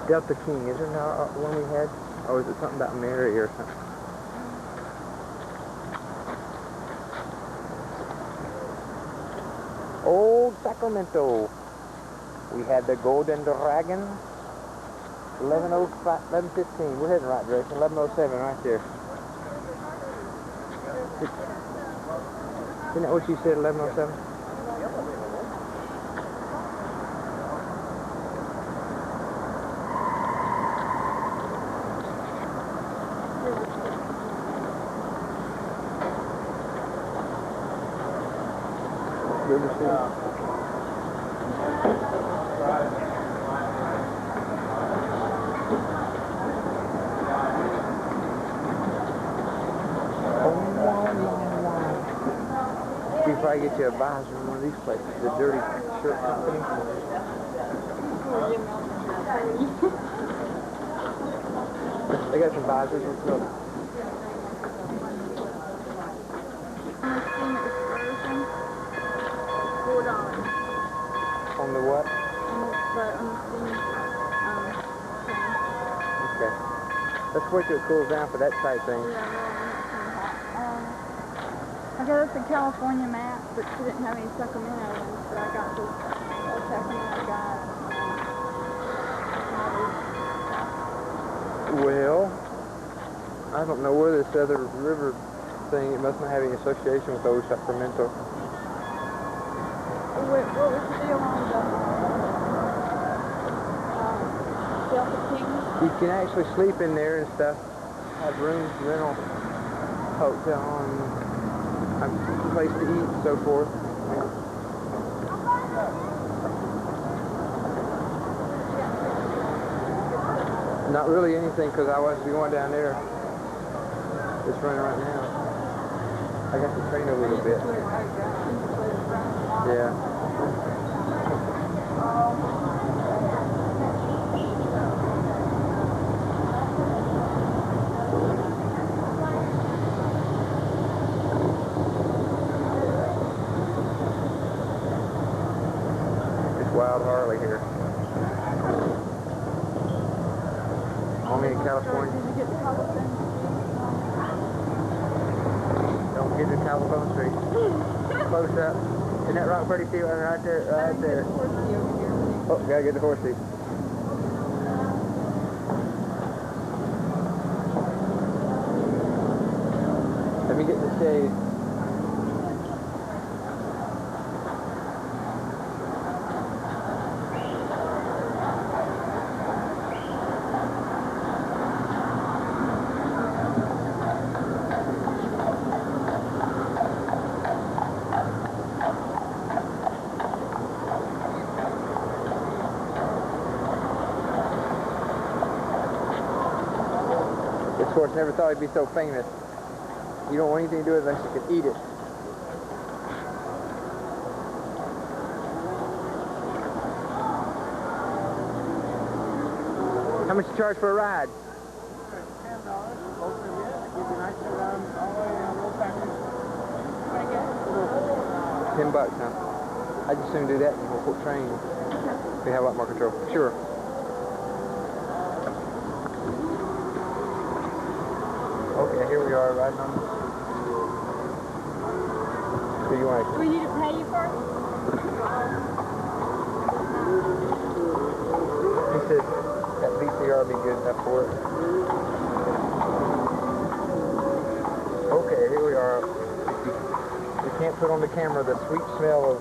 Delta King, is there now one we had? Or is it something about Mary or something? Old Sacramento. We had the Golden Dragon. 11:05, 11:15. We're heading the right direction. 11:07 right there. Isn't that what you said, 11:07? River City. You probably get you a visor in one of these places, the Dirty Shirt Company. They got some visors. Let's look. $4. On the what? Okay. Let's wait till it cools down for that type thing. I got us a California map, but she didn't have any Sacramento ones, but I got this old Sacramento guy. Well, I don't know where this other river thing, it must not have any association with old Sacramento. What was the deal on the Delta King? You can actually sleep in there and stuff, have rooms, rental, hotel, and a place to eat and so forth. Not really anything, because I was going down there. It's running right now. I got the train a little bit. Yeah. Wild Harley here. Only in California. Did you get the cobblestone? Don't get to Cobblestone Street. Close up. Isn't that rock pretty few right there? Right there. Oh, gotta get the horse seat. Let me get the shade. Of course, never thought he'd be so famous. You don't want anything to do with it unless you can eat it. How much you charge for a ride? $10, huh? I'd just soon do that than we'll train. We have a lot more control. Sure. Okay, here we are riding on. Do you want to? We need to pay you first? He says that VCR will be good enough for it. Okay, here we are. You can't put on the camera the sweet smell of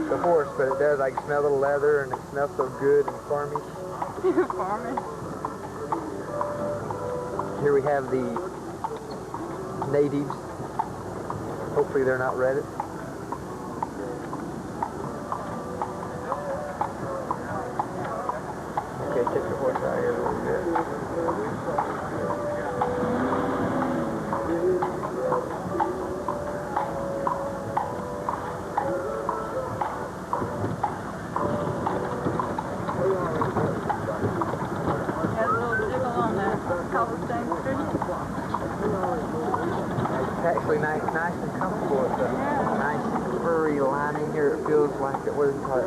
the horse, but it does. I can smell the leather, and it smells so good and farmy. Farming. Here we have the natives. Hopefully they're not Reddit. Okay, take the horse out here a little bit. Got a little jiggle on the cobblestone street. It's actually nice and comfortable. It's a nice furry lining here. It feels like it. What do you call it?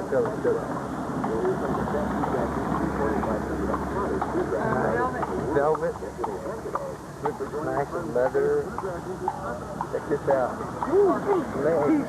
leather. Check this out. Legs.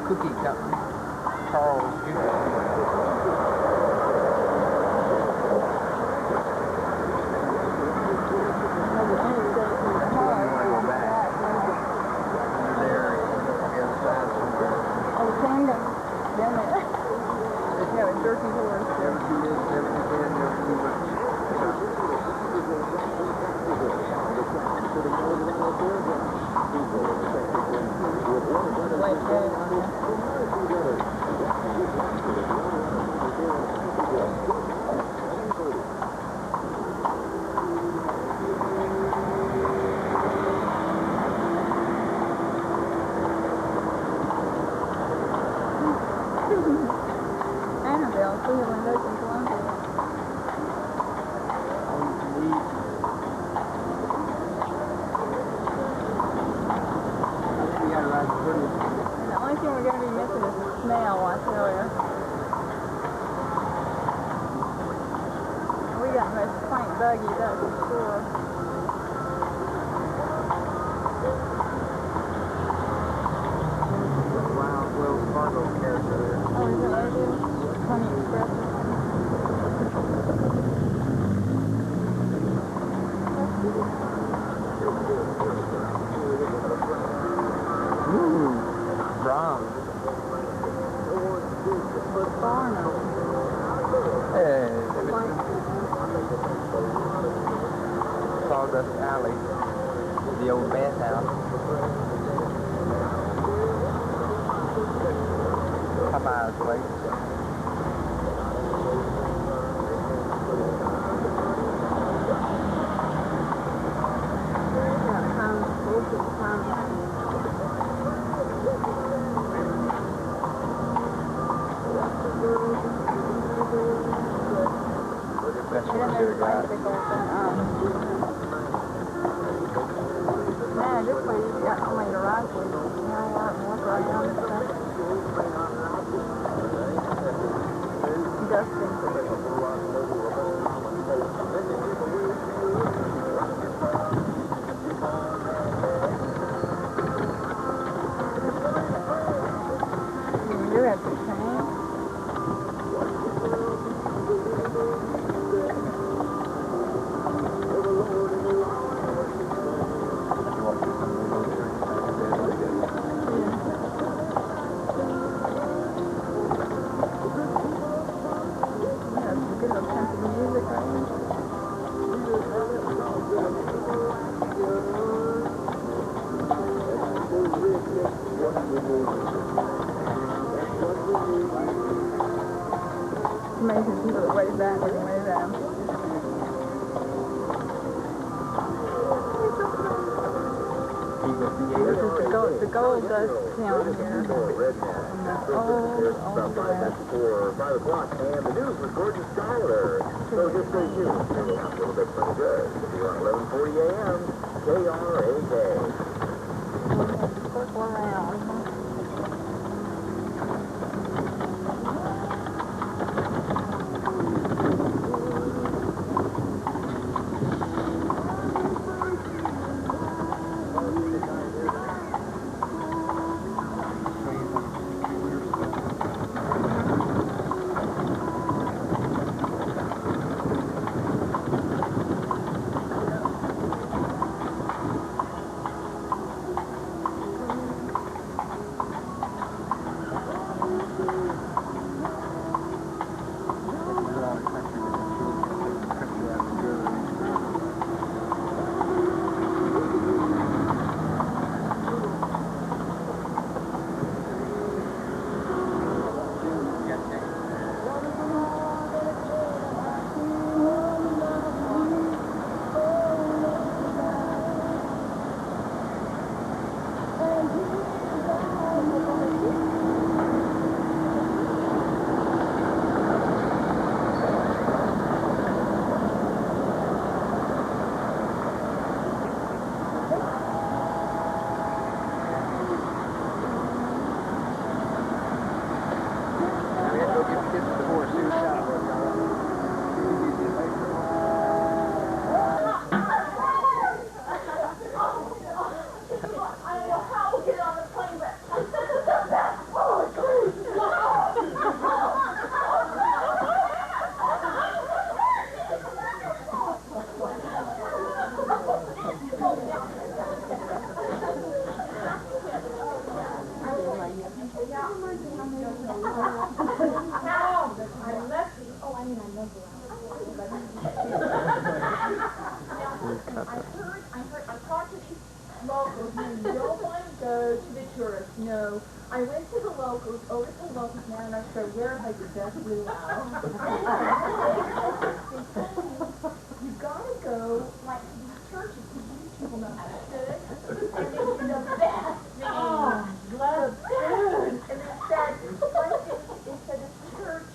Cookie Company, Charles Jr. Buggy, that's for sure. Wild Wells Fargo character there. Oh, is that what it is? Honey Express. Bronze. Barno. Hey. Sawdust Alley, the old bathhouse. Popeye's place. That's what I should have got. Man, this place has got so many garages. You know what? Walk around and stuff. Dustin. You have to change. Amazing people that way back and way down. This is the gold dust town here. Old west. For 5 o'clock, and the news with Gordon Schuyler. So just stay tuned. Coming up a little bit pretty good. It'll be around 11:40 a.m. KRAK. Circle around. I talked to these locals who don't want to go to the tourists. No. I went to the locals, over to the locals now, and I showed where I could best blue out. You gotta go, like, to these churches, because these people know how to good, and they do the best thing. Oh, love food. And they said, they said this church,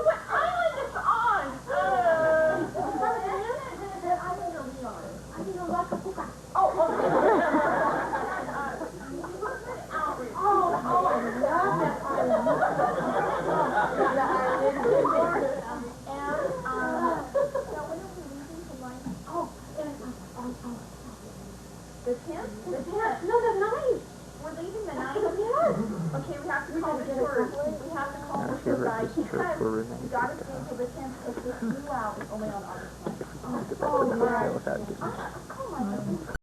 what island it's on? The 10th? No, the 9th. We're leaving the 9th? Yes. Okay, we have to call the tour. We have to call the tour guide because we got to stay until the 10th because this luau is only on August 9th. Oh, my.